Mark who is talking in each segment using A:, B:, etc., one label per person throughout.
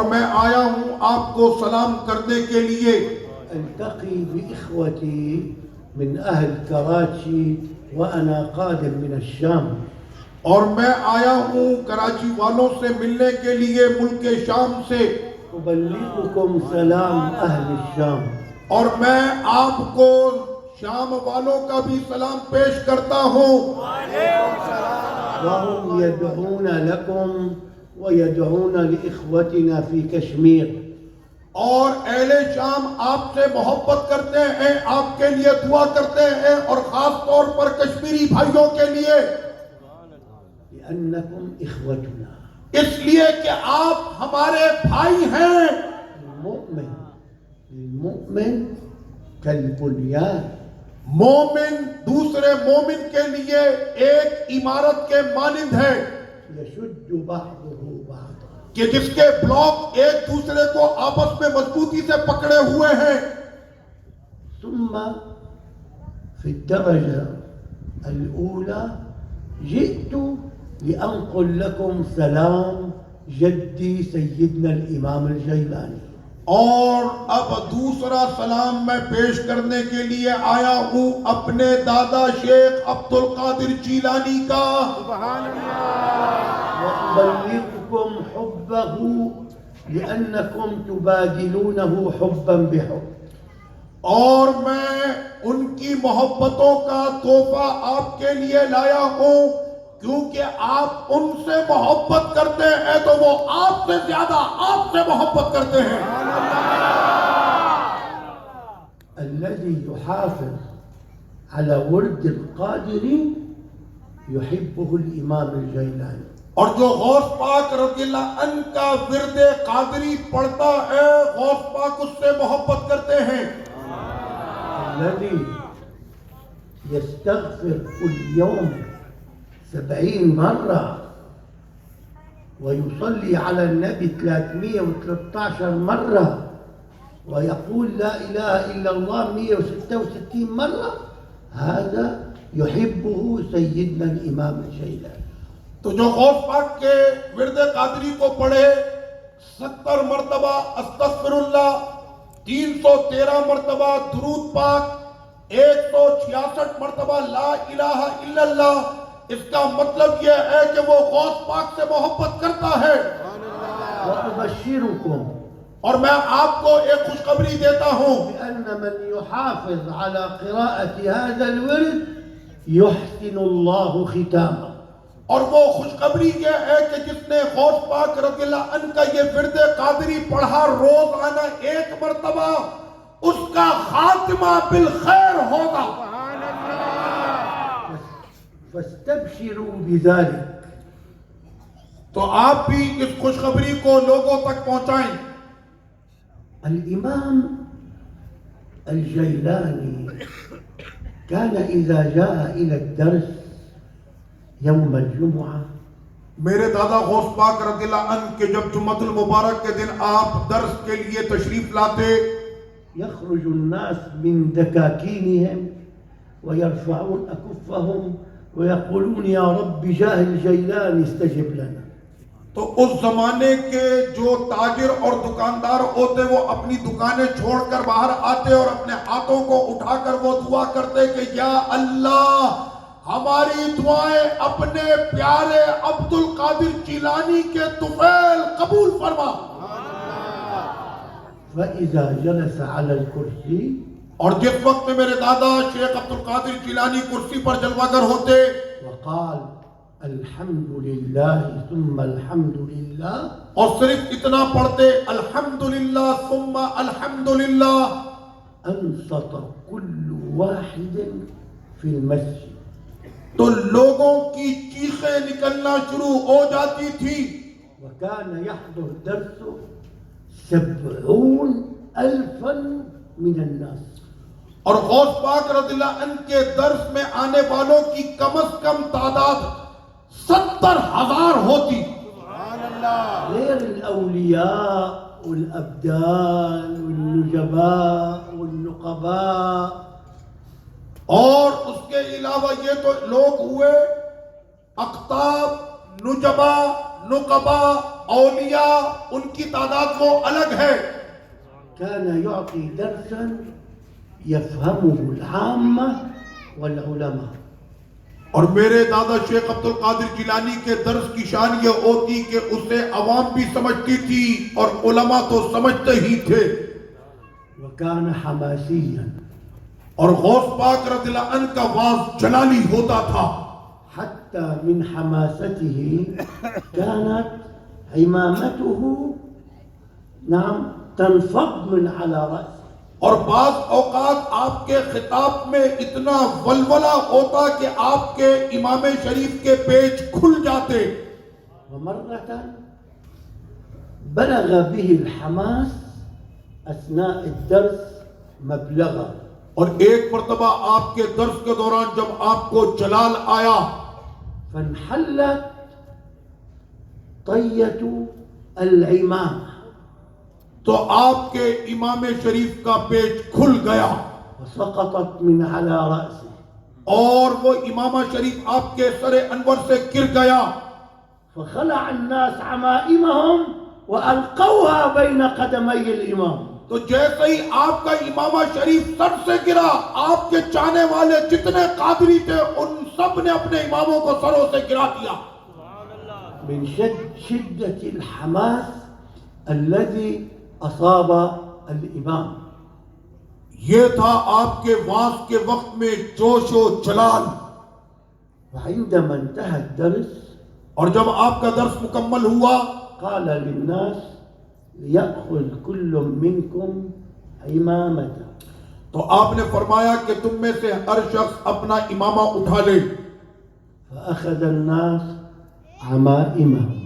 A: اور میں آیا ہوں آپ کو سلام کرنے کے لیے۔
B: التقي بإخوتي من أهل كراتشي وأنا قادم من الشام.
A: اور میں آیا ہوں کراچی والوں سے ملنے کے لیے ملک شام سے۔
B: أبلغكم سلام أهل الشام.
A: اور میں آپ کو شام والوں کا بھی سلام پیش کرتا ہوں۔
B: وهم يدعون لكم ويدعون لإخوتنا في كشمير.
A: اور اہل شام آپ سے محبت کرتے ہیں، آپ کے لیے دعا کرتے ہیں، اور خاص طور پر کشمیری بھائیوں کے لیے،
B: لأنكم إخوتنا.
A: اس لیے کہ آپ ہمارے بھائی ہیں۔
B: المؤمن كالبنيان.
A: مومن دوسرے مومن کے لیے ایک عمارت کے مانند ہے
B: يشد بعضه بعضا.
A: کہ جس کے بلاک ایک دوسرے کو آپس میں مضبوطی سے پکڑے ہوئے ہیں۔
B: ثم في الدرجة الأولى جئت لأنقل لكم سلام جدي سيدنا الإمام الجيلاني.
A: اور اب دوسرا سلام میں پیش کرنے کے لیے آیا ہوں اپنے دادا شیخ عبد القادر جیلانی کا۔
B: وأبلغكم حبه لأنكم تبادلونه حبا بحب.
A: اور میں ان کی محبتوں کا تحفہ آپ کے لیے لایا ہوں، کیونکہ آپ ان سے محبت کرتے ہیں تو وہ آپ سے زیادہ آپ سے محبت کرتے ہیں۔
B: الذي يحافظ على ورد القادري يحبه الإمام الجيلاني.
A: اور جو غوث پاک رضی اللہ عنہ کا ورد قادری پڑھتا ہے، غوث پاک اس سے محبت کرتے ہیں۔
B: الذي يستغفر كل يوم 70 مرة ويصلي على النبي 313 مرة ويقول لا إله إلا الله 166 مرة، هذا يحبه سيدنا الإمام الجيلاني.
A: تو جو غوث پاک کے ورد قادری کو پڑھے 70 مرتبہ استغفر اللہ، 313 مرتبہ درود پاک، 166 مرتبہ لا الہ الا اللہ، اس کا مطلب یہ ہے کہ وہ غوث پاک سے محبت کرتا ہے۔
B: وأبشركم
A: اور میں آپ کو ایک خوشخبری دیتا ہوں
B: بأن من يحافظ على قراءة هذا الورد يحسن الله ختامه.
A: اور وہ خوشخبری یہ ہے کہ جس نے غوث پاک رضی اللہ عنہ کا یہ ورد قادری پڑھا روزانہ 1 مرتبہ، اس کا خاتمہ بالخیر ہوگا۔
B: فاستبشروا بذلك.
A: تو آپ بھی اس خوشخبری کو لوگوں تک پہنچائیں۔
B: الإمام الجيلاني كان إذا جاء إلى الدرس يوم الجمعة
A: میرے دادا غوث پاک رضی اللہ عنہ کے جب جمعۃ المبارک کے دن آپ درس کے لیے تشریف لاتے،
B: يخرج الناس من دكاكينهم ويرفعون أكفهم ويقولون يا رب جاه الجيلاني استجب لنا.
A: تو اس زمانے کے جو تاجر اور دکاندار ہوتے وہ اپنی دکانیں چھوڑ کر باہر آتے اور اپنے ہاتھوں کو اٹھا کر وہ دعا کرتے کہ یا اللہ ہماری دعائیں اپنے پیارے عبد القادر جیلانی کے طفیل قبول فرما۔
B: فإذا جلس على الكرسي
A: اور جس وقت میں میرے دادا شیخ عبد القادر جیلانی کرسی پر جلوہ گر ہوتے
B: وقال الحمد لله ثم الحمد لله،
A: اور صرف اتنا پڑھتے الحمدللہ ثم الحمدللہ،
B: أنصت كل واحد في المسجد.
A: تو لوگوں کی چیخیں نکلنا شروع ہو جاتی تھی۔
B: وكان يحضر درسه 70,000 من الناس.
A: اور غوث پاک رضی اللہ عنہ کے درس میں آنے والوں کی کم از کم تعداد 70,000 ہوتی۔
B: غير الأولياء والأبدال والنجباء والنقباء.
A: اور اس کے علاوہ یہ تو لوگ ہوئے اقطاب، نجبا، نقبا، اولیاء ان کی تعداد وہ الگ ہے.
B: كان يعطي درسا يفهمه العامة والعلماء.
A: اور میرے دادا شیخ عبد القادر جیلانی کے درس کی شان یہ ہوتی کہ اسے عوام بھی سمجھتی تھی اور علماء تو سمجھتے ہی تھے.
B: وكان حماسيا
A: اور غوث پاک رضی اللہ عنہ کا واز جلالی ہوتا تھا.
B: حتى من حماسته كانت عمامته نعم تنفض من على رأسه.
A: اور بعض اوقات آپ کے خطاب میں اتنا ولولہ ہوتا کہ آپ کے امام شریف کے پیچ کھل جاتے.
B: ومرة بلغ به الحماس أثناء الدرس مبلغا.
A: اور ایک مرتبہ آپ کے درس کے دوران جب آپ کو جلال آیا
B: فانحلت طية العمامة
A: تو آپ کے امام شریف کا پیچ کھل گیا
B: وسقطت من على رأسه.
A: اور وہ امامہ شریف آپ کے سر انور سے گر گیا.
B: فخلع الناس عمائمهم وألقوها بين قدمي الإمام.
A: تو جیسے ہی آپ کا امامہ شریف سر سے گرا آپ کے چاہنے والے جتنے قادری تھے ان سب نے اپنے اماموں کو سروں سے گرا دیا.
B: من شدة الحماس الذي أصاب الإمام.
A: یہ تھا آپ کے واز کے وقت میں جوش و جلال.
B: وعندما انتهى الدرس
A: اور جب آپ کا درس مکمل ہوا
B: قال للناس ليأخذ كل منكم عمامته.
A: تو آپ نے فرمایا کہ تم میں سے ہر شخص اپنا امامہ اٹھا لے.
B: فأخذ الناس عمائمهم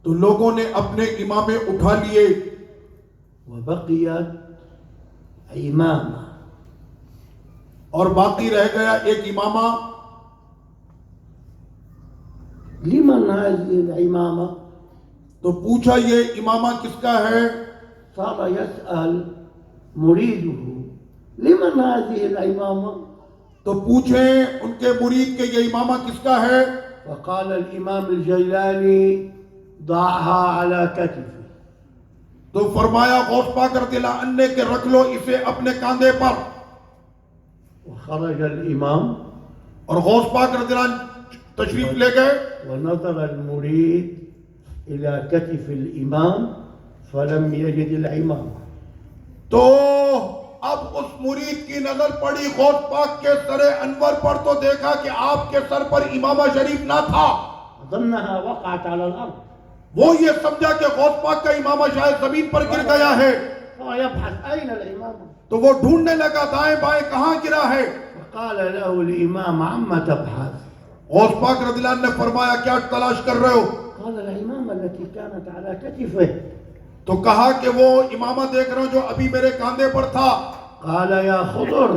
A: تو لوگوں نے اپنے امامے اٹھا لیے.
B: وبقيت عمامة.
A: اور باقی رہ گیا ایک امامہ.
B: لمن هذه العمامة؟
A: تو پوچھا یہ امامہ کس کا ہے؟
B: صار يسأل مريده لمن هذه العمامة؟
A: تو پوچھیں ان کے مرید کہ یہ امامہ کس کا ہے؟
B: وقال الإمام الجيلاني ضعها على كتفه.
A: تو فرمایا غوث پاک رضی اللہ عنہ نے کہ رکھ لو اسے اپنے کاندھے پر.
B: وخرج الإمام
A: اور غوث پاک رضی اللہ عنہ تشریف لے گئے.
B: ونظر المريد إلى كتف الإمام فلم يجد العمامة.
A: تو اب اس مرید کی نظر پڑی غوث پاک کے سر انور پر تو دیکھا کہ آپ کے سر پر امامہ شریف نہ تھا.
B: ظنها وقعت على الأرض.
A: وہ یہ سمجھا کہ غوث پاک کا امامہ شاید زمین پر گر گیا ہے.
B: فيبحث أين الإمامة.
A: تو وہ ڈھونڈنے لگا دائیں بائیں کہاں گرا ہے.
B: فقال له الإمام عما تبحث.
A: غوث پاک رضی اللہ عنہ نے فرمایا کیا تلاش کر رہے ہو؟
B: قال العمامة التي كانت على كتفه.
A: تو کہا کہ وہ امامہ دیکھ رہا ہوں جو ابھی میرے کاندھے پر تھا.
B: قال يا خضر،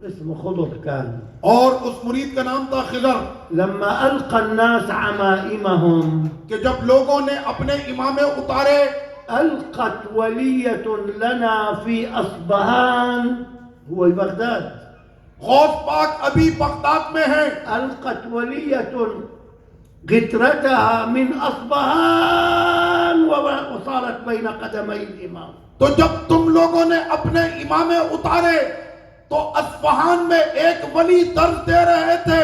B: اسم خضر كان،
A: اور اس مرید کا نام تھا خضر.
B: لما ألقى الناس عمائمهم
A: کہ جب لوگوں نے اپنے امامے اتارے
B: ألقت ولية لنا في أصبهان هو بغداد.
A: غوث پاک ابھی بغداد میں ہیں.
B: ألقت ولية غترتها من أصبهان وصارت بين قدمي الإمام.
A: تو جب تم لوگوں نے اپنے امامے اتارے تو اصفہان میں ایک ولی درس دے رہے تھے.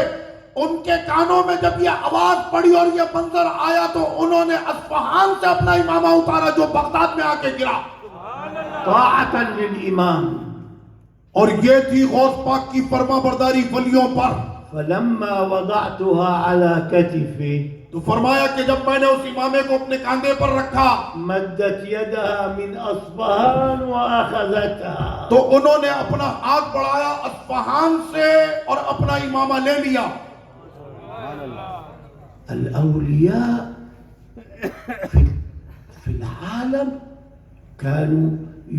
A: ان کے کانوں میں جب یہ آواز پڑی اور یہ منظر آیا تو انہوں نے اصفہان سے اپنا امامہ اتارا جو بغداد میں آ کے گرا.
B: طاعة للإمام.
A: اور یہ تھی غوث پاک کی فرما برداری ولیوں پر.
B: فلما وضعتها على كتفي
A: تو فرمایا کہ جب میں نے اس امامے کو اپنے کاندھے پر رکھا
B: مدت يدها من أصبهان وأخذتها.
A: تو انہوں نے اپنا ہاتھ بڑھایا اصفہان سے اور اپنا امامہ لے لیا.
B: الأولياء في العالم كانوا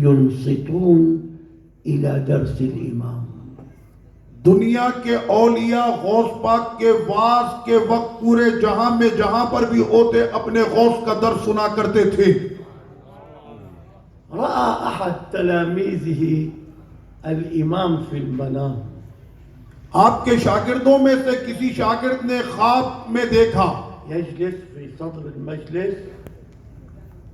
B: ينصتون إلى درس الإمام.
A: دنیا کے اولیاء غوث پاک کے واز کے وقت پورے جہاں میں جہاں پر بھی ہوتے اپنے غوث کا درس سنا کرتے تھے.
B: رأى أحد تلاميذه الإمام في المنام.
A: آپ کے شاگردوں میں سے کسی شاگرد نے خواب میں دیکھا
B: يجلس في صدر المجلس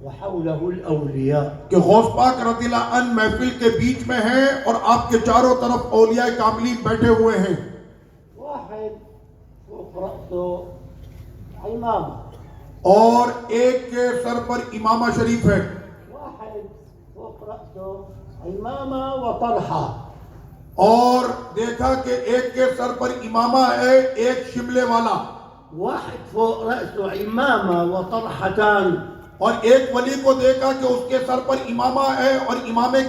B: وحوله الأولياء.
A: کہ غوث پاک رضی اللہ عنہ محفل کے بیچ میں ہیں اور آپ کے چاروں طرف اولیاء کاملین بیٹھے ہوئے ہیں.
B: واحد فوق رأسه عمامة،
A: اور ایک کے سر پر امامہ شریف ہے.
B: واحد فوق رأسه عمامة وطرحة.
A: اور دیکھا کہ ایک کے سر پر امامہ ہے، ایک شملے والا.
B: واحد فوق رأسه عمامة وطرحتان.
A: اور ایک ولی کو دیکھا کہ اس کے سر پر امامہ ہے اور امامے کے